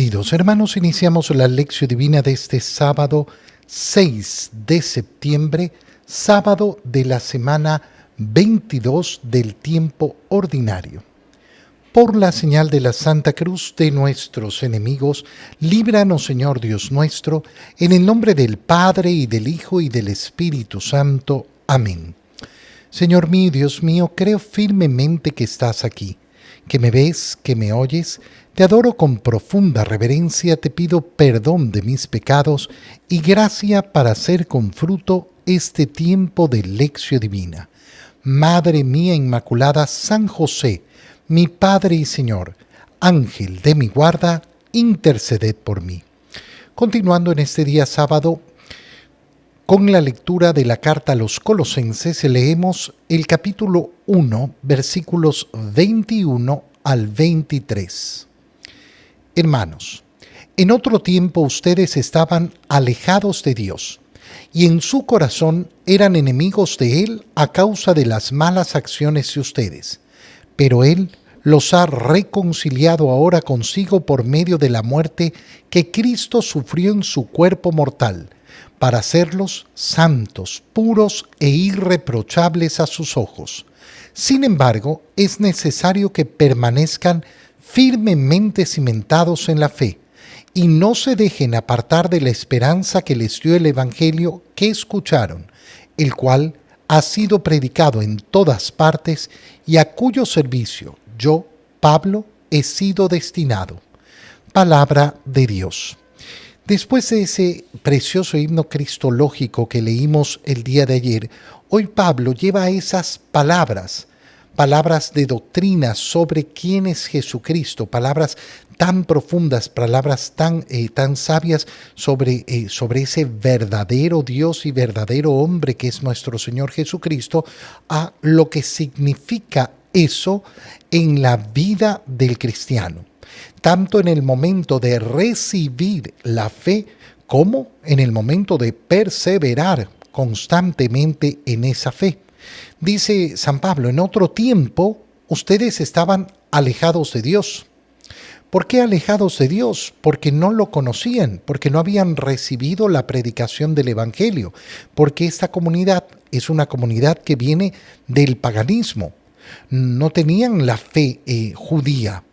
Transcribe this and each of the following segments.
Queridos hermanos, iniciamos la lección divina de este sábado 6 de septiembre, sábado de la semana 22 del tiempo ordinario. Por la señal de la Santa Cruz de nuestros enemigos, líbranos, Señor Dios nuestro, en el nombre del Padre, y del Hijo, y del Espíritu Santo. Amén. Señor mío, Dios mío, creo firmemente que estás aquí, que me ves, que me oyes. Te adoro con profunda reverencia, te pido perdón de mis pecados y gracia para hacer con fruto este tiempo de lección divina. Madre mía Inmaculada, San José, mi Padre y Señor, Ángel de mi guarda, interceded por mí. Continuando en este día sábado, con la lectura de la carta a los Colosenses, leemos el capítulo 1, versículos 21 al 23. Hermanos, en otro tiempo ustedes estaban alejados de Dios, y en su corazón eran enemigos de Él a causa de las malas acciones de ustedes. Pero Él los ha reconciliado ahora consigo por medio de la muerte que Cristo sufrió en su cuerpo mortal, para hacerlos santos, puros e irreprochables a sus ojos. Sin embargo, es necesario que permanezcan firmemente cimentados en la fe y no se dejen apartar de la esperanza que les dio el Evangelio que escucharon, el cual ha sido predicado en todas partes y a cuyo servicio yo, Pablo, he sido destinado. Palabra de Dios. Después de ese precioso himno cristológico que leímos el día de ayer, hoy Pablo lleva esas palabras de doctrina sobre quién es Jesucristo, palabras tan profundas, palabras tan sabias sobre ese verdadero Dios y verdadero hombre que es nuestro Señor Jesucristo, a lo que significa eso en la vida del cristiano, tanto en el momento de recibir la fe como en el momento de perseverar constantemente en esa fe. Dice San Pablo, en otro tiempo ustedes estaban alejados de Dios. ¿Por qué alejados de Dios? Porque no lo conocían, porque no habían recibido la predicación del Evangelio, porque esta comunidad es una comunidad que viene del paganismo. No tenían la fe judía,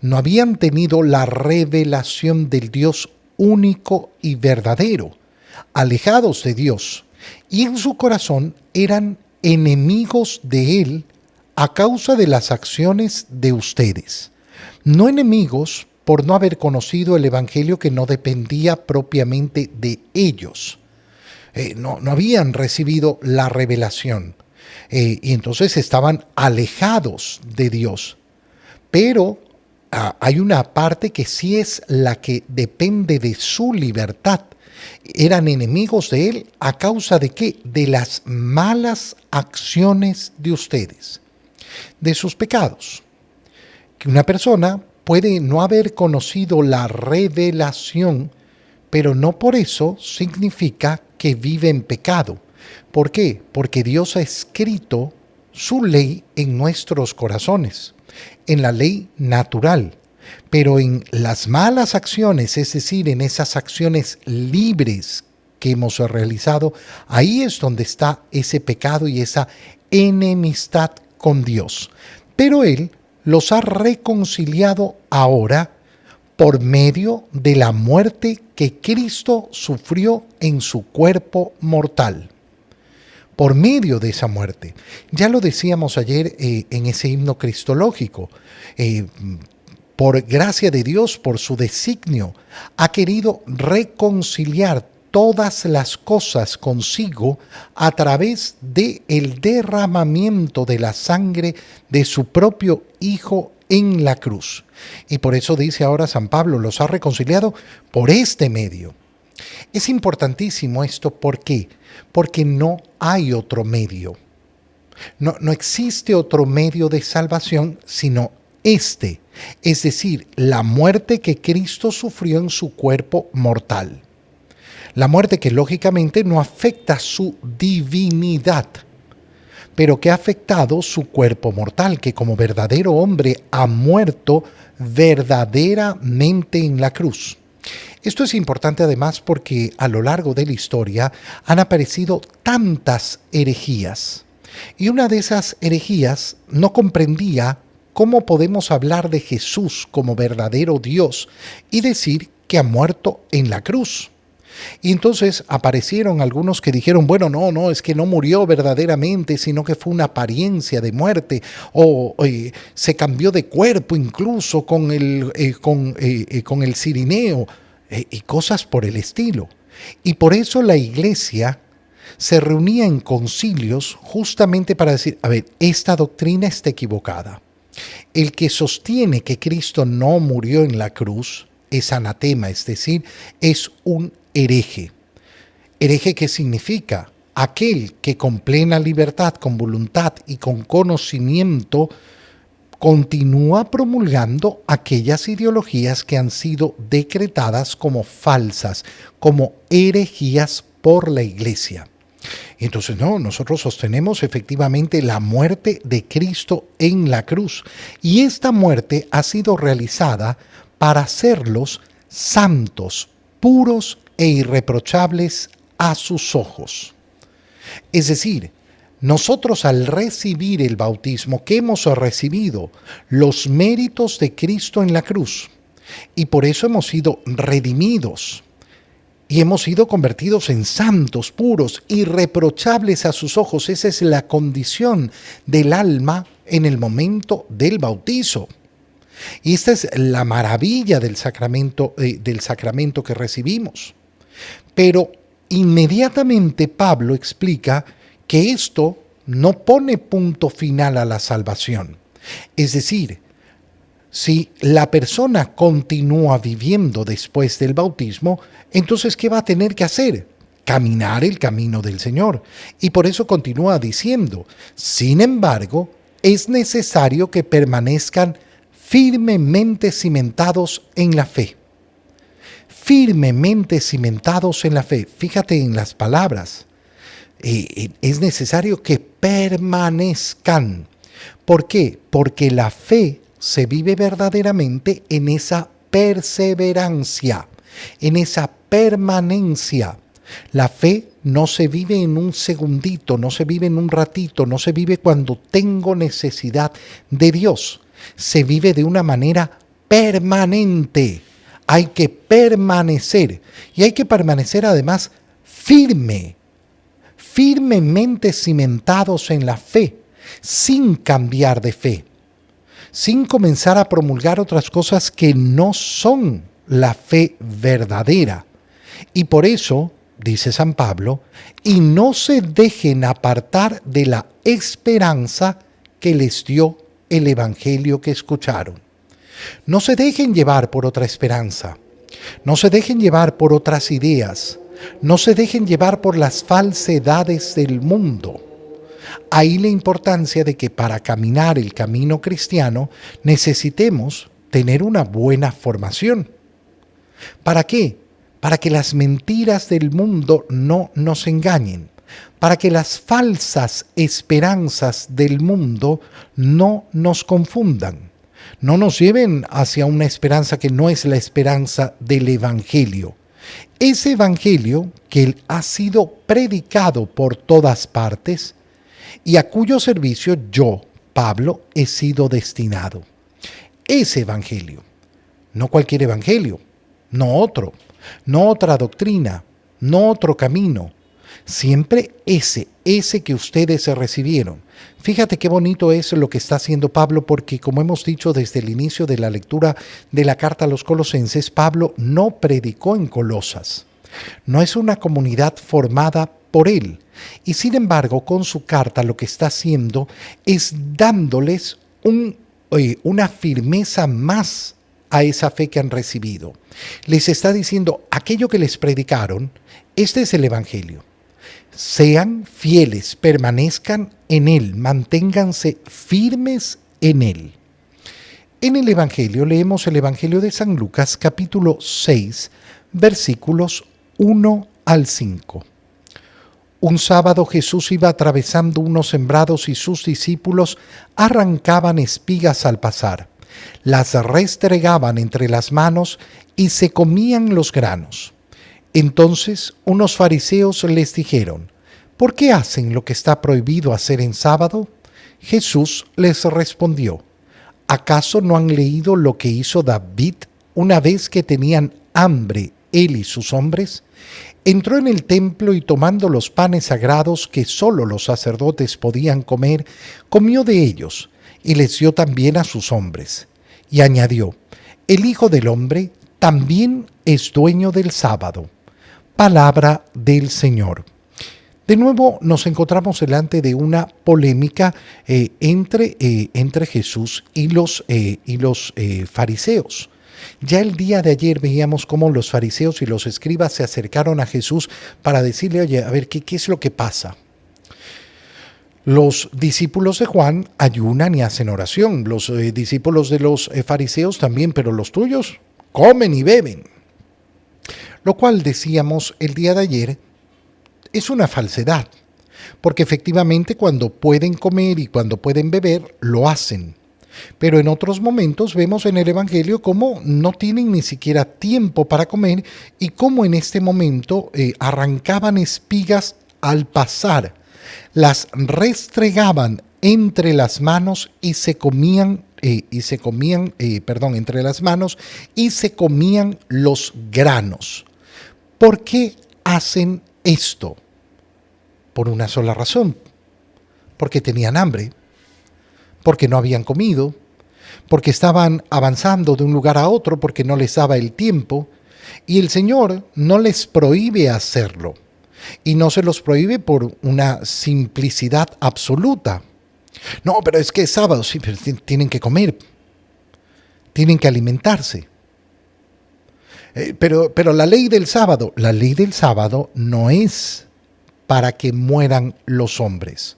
no habían tenido la revelación del Dios único y verdadero, alejados de Dios, y en su corazón eran enemigos de Él a causa de las acciones de ustedes. No enemigos por no haber conocido el Evangelio que no dependía propiamente de ellos. No habían recibido la revelación. Y entonces estaban alejados de Dios. Pero hay una parte que sí es la que depende de su libertad. Eran enemigos de Él a causa de ¿qué? De las malas acciones de ustedes, de sus pecados. Que una persona puede no haber conocido la revelación, pero no por eso significa que vive en pecado. ¿Por qué? Porque Dios ha escrito su ley en nuestros corazones, en la ley natural. Pero en las malas acciones, es decir, en esas acciones libres que hemos realizado, ahí es donde está ese pecado y esa enemistad con Dios. Pero Él los ha reconciliado ahora por medio de la muerte que Cristo sufrió en su cuerpo mortal. Por medio de esa muerte. Ya lo decíamos ayer en ese himno cristológico. Por gracia de Dios, por su designio, ha querido reconciliar todas las cosas consigo a través del derramamiento de la sangre de su propio Hijo en la cruz. Y por eso dice ahora San Pablo, los ha reconciliado por este medio. Es importantísimo esto, ¿por qué? Porque no hay otro medio. No existe otro medio de salvación sino este, es decir, la muerte que Cristo sufrió en su cuerpo mortal. La muerte que lógicamente no afecta su divinidad, pero que ha afectado su cuerpo mortal, que como verdadero hombre ha muerto verdaderamente en la cruz. Esto es importante además porque a lo largo de la historia han aparecido tantas herejías. Y una de esas herejías no comprendía cómo podemos hablar de Jesús como verdadero Dios y decir que ha muerto en la cruz. Y entonces aparecieron algunos que dijeron, bueno, no, es que no murió verdaderamente, sino que fue una apariencia de muerte, o se cambió de cuerpo incluso con el cirineo, y cosas por el estilo. Y por eso la iglesia se reunía en concilios justamente para decir, a ver, esta doctrina está equivocada. El que sostiene que Cristo no murió en la cruz es anatema, es decir, es un hereje. ¿Hereje qué significa? Aquel que con plena libertad, con voluntad y con conocimiento continúa promulgando aquellas ideologías que han sido decretadas como falsas, como herejías por la Iglesia. Entonces, no, nosotros sostenemos efectivamente la muerte de Cristo en la cruz. Y esta muerte ha sido realizada para hacerlos santos, puros e irreprochables a sus ojos. Es decir, nosotros al recibir el bautismo que hemos recibido, los méritos de Cristo en la cruz, y por eso hemos sido redimidos, y hemos sido convertidos en santos, puros, irreprochables a sus ojos. Esa es la condición del alma en el momento del bautizo. Y esta es la maravilla del sacramento que recibimos. Pero inmediatamente Pablo explica que esto no pone punto final a la salvación. Es decir, si la persona continúa viviendo después del bautismo, entonces ¿qué va a tener que hacer? Caminar el camino del Señor. Y por eso continúa diciendo, sin embargo, es necesario que permanezcan firmemente cimentados en la fe. Firmemente cimentados en la fe. Fíjate en las palabras. Es necesario que permanezcan. ¿Por qué? Porque la fe se vive verdaderamente en esa perseverancia, en esa permanencia. La fe no se vive en un segundito, no se vive en un ratito, no se vive cuando tengo necesidad de Dios. Se vive de una manera permanente. Hay que permanecer. Y hay que permanecer además firmemente cimentados en la fe, sin cambiar de fe, sin comenzar a promulgar otras cosas que no son la fe verdadera. Y por eso, dice San Pablo, y no se dejen apartar de la esperanza que les dio el evangelio que escucharon. No se dejen llevar por otra esperanza, no se dejen llevar por otras ideas, no se dejen llevar por las falsedades del mundo. Ahí la importancia de que para caminar el camino cristiano necesitemos tener una buena formación. ¿Para qué? Para que las mentiras del mundo no nos engañen, para que las falsas esperanzas del mundo no nos confundan, no nos lleven hacia una esperanza que no es la esperanza del Evangelio. Ese Evangelio que ha sido predicado por todas partes y a cuyo servicio yo, Pablo, he sido destinado. Ese Evangelio, no cualquier Evangelio, no otro, no otra doctrina, no otro camino, siempre ese que ustedes recibieron. Fíjate qué bonito es lo que está haciendo Pablo, porque como hemos dicho desde el inicio de la lectura de la carta a los Colosenses, Pablo no predicó en Colosas. No es una comunidad formada por él. Y sin embargo, con su carta lo que está haciendo es dándoles una firmeza más a esa fe que han recibido. Les está diciendo, aquello que les predicaron, este es el Evangelio. Sean fieles, permanezcan en él, manténganse firmes en él. En el Evangelio leemos el Evangelio de San Lucas, capítulo 6, versículos 1 al 5. Un sábado Jesús iba atravesando unos sembrados y sus discípulos arrancaban espigas al pasar, las restregaban entre las manos y se comían los granos. Entonces unos fariseos les dijeron: ¿por qué hacen lo que está prohibido hacer en sábado? Jesús les respondió: ¿acaso no han leído lo que hizo David una vez que tenían hambre él y sus hombres? Entró en el templo y tomando los panes sagrados que sólo los sacerdotes podían comer, comió de ellos y les dio también a sus hombres. Y añadió: el Hijo del Hombre también es dueño del sábado. Palabra del Señor. De nuevo nos encontramos delante de una polémica entre Jesús y los fariseos. Ya el día de ayer veíamos cómo los fariseos y los escribas se acercaron a Jesús para decirle: oye, a ver, ¿qué es lo que pasa? Los discípulos de Juan ayunan y hacen oración, los discípulos de los fariseos también, pero los tuyos comen y beben. Lo cual decíamos el día de ayer es una falsedad, porque efectivamente cuando pueden comer y cuando pueden beber, lo hacen. Pero en otros momentos vemos en el Evangelio cómo no tienen ni siquiera tiempo para comer y cómo en este momento arrancaban espigas al pasar, las restregaban entre las manos y se comían entre las manos y se comían los granos. ¿Por qué hacen esto? Por una sola razón: porque tenían hambre, porque no habían comido, porque estaban avanzando de un lugar a otro, porque no les daba el tiempo, y el Señor no les prohíbe hacerlo, y no se los prohíbe por una simplicidad absoluta. No, pero es que es sábado, sí, pero tienen que comer, tienen que alimentarse. Pero la ley del sábado no es para que mueran los hombres.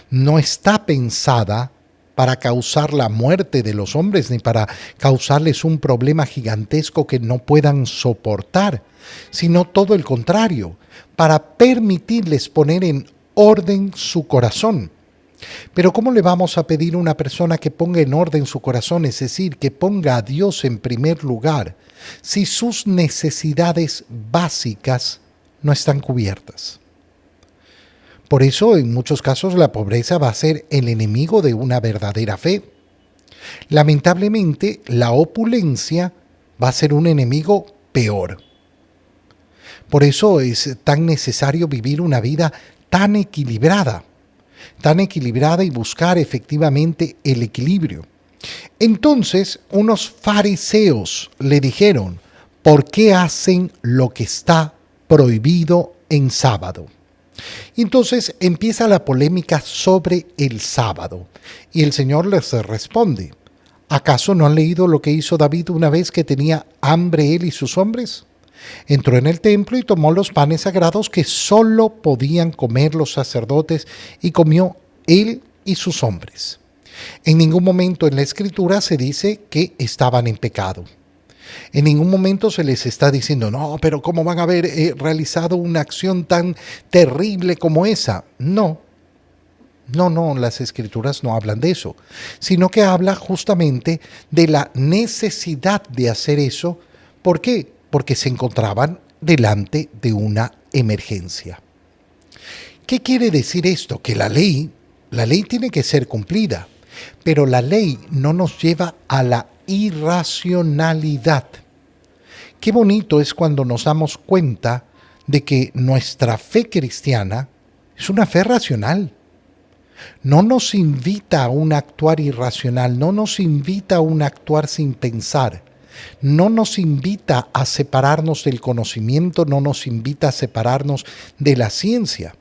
No está pensada para causar la muerte de los hombres ni para causarles un problema gigantesco que no puedan soportar, sino todo el contrario, para permitirles poner en orden su corazón. Pero ¿cómo le vamos a pedir a una persona que ponga en orden su corazón, es decir, que ponga a Dios en primer lugar, si sus necesidades básicas no están cubiertas? Por eso, en muchos casos, la pobreza va a ser el enemigo de una verdadera fe. Lamentablemente, la opulencia va a ser un enemigo peor. Por eso es tan necesario vivir una vida tan equilibrada y buscar efectivamente el equilibrio. Entonces, unos fariseos le dijeron: ¿por qué hacen lo que está prohibido en sábado? Y entonces empieza la polémica sobre el sábado. Y el Señor les responde: ¿acaso no han leído lo que hizo David una vez que tenía hambre él y sus hombres? Entró en el templo y tomó los panes sagrados que solo podían comer los sacerdotes y comió él y sus hombres. En ningún momento en la Escritura se dice que estaban en pecado. En ningún momento se les está diciendo: no, pero ¿cómo van a haber realizado una acción tan terrible como esa? No, las Escrituras no hablan de eso, sino que habla justamente de la necesidad de hacer eso. ¿Por qué? Porque se encontraban delante de una emergencia. ¿Qué quiere decir esto? Que la ley tiene que ser cumplida, pero la ley no nos lleva a la irracionalidad. Qué bonito es cuando nos damos cuenta de que nuestra fe cristiana es una fe racional. No nos invita a un actuar irracional, no nos invita a un actuar sin pensar, no nos invita a separarnos del conocimiento, no nos invita a separarnos de la ciencia.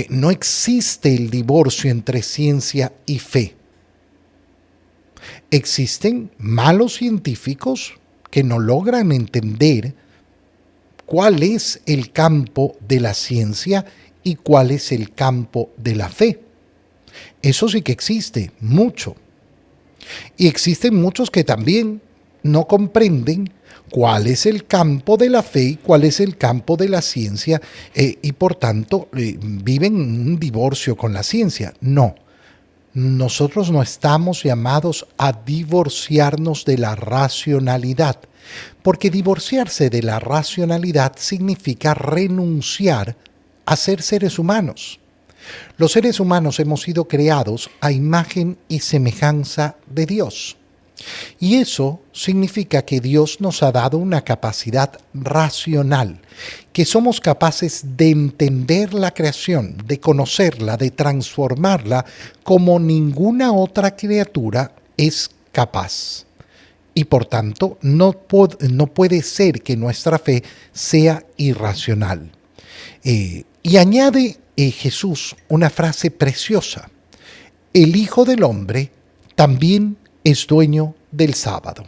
No existe el divorcio entre ciencia y fe. Existen malos científicos que no logran entender cuál es el campo de la ciencia y cuál es el campo de la fe. Eso sí que existe, mucho. Y existen muchos que también no comprenden cuál es el campo de la fe y cuál es el campo de la ciencia, y por tanto viven un divorcio con la ciencia. No, nosotros no estamos llamados a divorciarnos de la racionalidad, porque divorciarse de la racionalidad significa renunciar a ser seres humanos. Los seres humanos hemos sido creados a imagen y semejanza de Dios. Y eso significa que Dios nos ha dado una capacidad racional, que somos capaces de entender la creación, de conocerla, de transformarla como ninguna otra criatura es capaz. Y por tanto, no puede ser que nuestra fe sea irracional. Y añade Jesús una frase preciosa: el Hijo del Hombre también es dueño del sábado.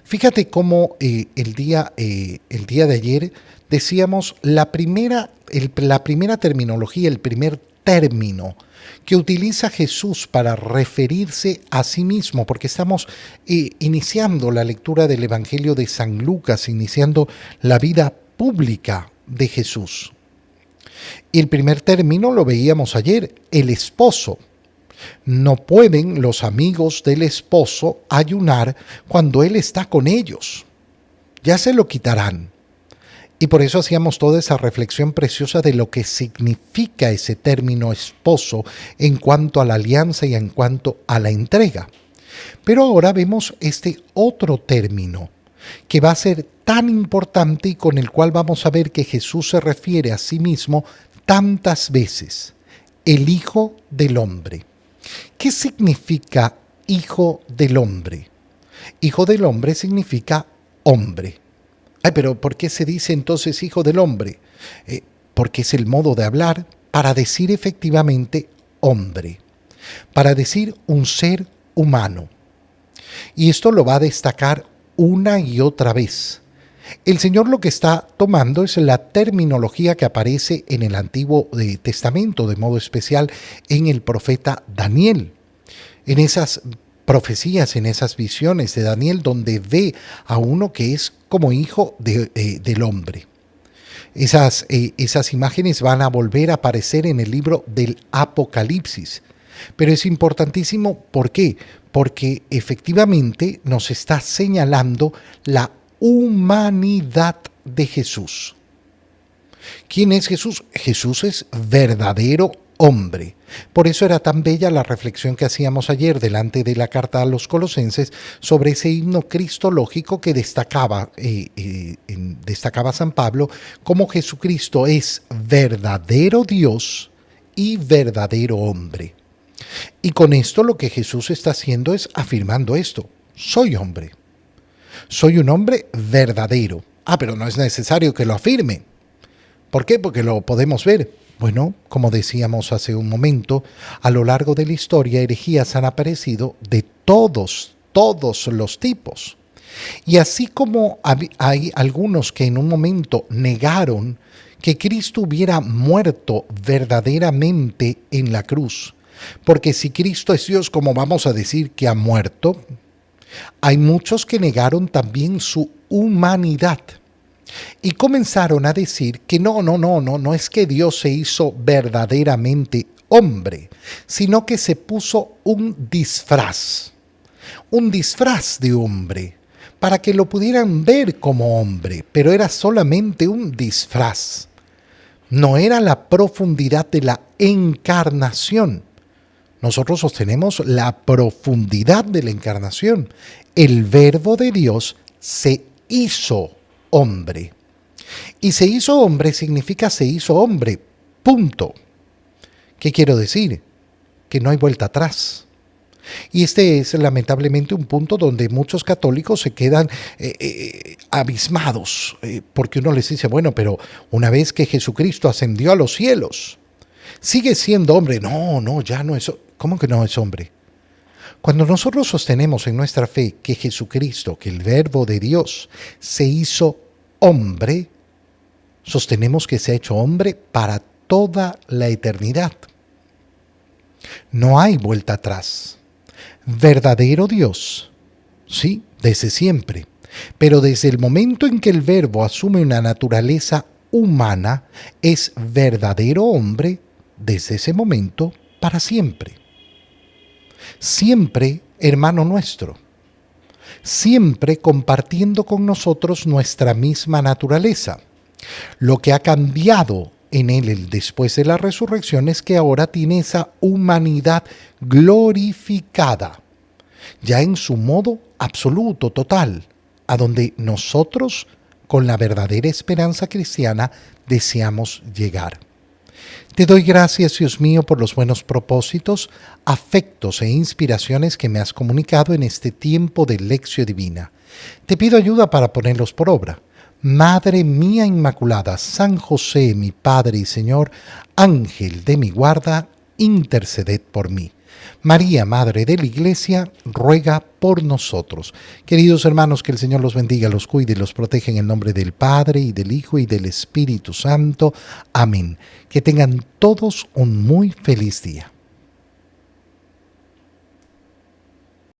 Fíjate cómo el día de ayer decíamos la primera terminología, el primer término que utiliza Jesús para referirse a sí mismo, porque estamos iniciando la lectura del Evangelio de San Lucas, iniciando la vida pública de Jesús. Y el primer término lo veíamos ayer: el esposo. No pueden los amigos del esposo ayunar cuando él está con ellos. Ya se lo quitarán. Y por eso hacíamos toda esa reflexión preciosa de lo que significa ese término esposo en cuanto a la alianza y en cuanto a la entrega. Pero ahora vemos este otro término que va a ser tan importante y con el cual vamos a ver que Jesús se refiere a sí mismo tantas veces: el Hijo del Hombre. ¿Qué significa Hijo del Hombre? Hijo del Hombre significa hombre. Ay, pero ¿por qué se dice entonces Hijo del Hombre? Porque es el modo de hablar para decir efectivamente hombre, para decir un ser humano. Y esto lo va a destacar una y otra vez. El Señor lo que está tomando es la terminología que aparece en el Antiguo Testamento, de modo especial en el profeta Daniel. En esas profecías, en esas visiones de Daniel, donde ve a uno que es como hijo del hombre. Esas imágenes van a volver a aparecer en el libro del Apocalipsis. Pero es importantísimo, ¿por qué? Porque efectivamente nos está señalando la humanidad de Jesús. ¿Quién es Jesús? Jesús es verdadero hombre. Por eso era tan bella la reflexión que hacíamos ayer delante de la carta a los Colosenses sobre ese himno cristológico que destacaba San Pablo, como Jesucristo es verdadero Dios y verdadero hombre. Y con esto lo que Jesús está haciendo es afirmando esto: soy hombre. Soy un hombre verdadero. Pero no es necesario que lo afirme. ¿Por qué? Porque lo podemos ver. Bueno, como decíamos hace un momento, a lo largo de la historia herejías han aparecido de todos los tipos. Y así como hay algunos que en un momento negaron que Cristo hubiera muerto verdaderamente en la cruz, porque si Cristo es Dios, ¿cómo vamos a decir que ha muerto? Hay muchos que negaron también su humanidad y comenzaron a decir que no es que Dios se hizo verdaderamente hombre, sino que se puso un disfraz de hombre, para que lo pudieran ver como hombre, pero era solamente un disfraz. No era la profundidad de la encarnación. Nosotros sostenemos la profundidad de la encarnación. El Verbo de Dios se hizo hombre. Y se hizo hombre significa se hizo hombre, punto. ¿Qué quiero decir? Que no hay vuelta atrás. Y este es lamentablemente un punto donde muchos católicos se quedan abismados, porque uno les dice, bueno, pero una vez que Jesucristo ascendió a los cielos, ¿sigue siendo hombre? No, ya no es. ¿Cómo que no es hombre? Cuando nosotros sostenemos en nuestra fe que Jesucristo, que el Verbo de Dios, se hizo hombre, sostenemos que se ha hecho hombre para toda la eternidad. No hay vuelta atrás. Verdadero Dios, sí, desde siempre. Pero desde el momento en que el Verbo asume una naturaleza humana, es verdadero hombre desde ese momento para siempre. Siempre hermano nuestro. Siempre compartiendo con nosotros nuestra misma naturaleza. Lo que ha cambiado en él después de la resurrección es que ahora tiene esa humanidad glorificada, ya en su modo absoluto, total, a donde nosotros, con la verdadera esperanza cristiana, deseamos llegar. Te doy gracias, Dios mío, por los buenos propósitos, afectos e inspiraciones que me has comunicado en este tiempo de lección divina. Te pido ayuda para ponerlos por obra. Madre mía Inmaculada, San José, mi Padre y Señor, Ángel de mi guarda, interceded por mí. María, Madre de la Iglesia, ruega por nosotros. Queridos hermanos, que el Señor los bendiga, los cuide y los proteja en el nombre del Padre, y del Hijo, y del Espíritu Santo. Amén. Que tengan todos un muy feliz día.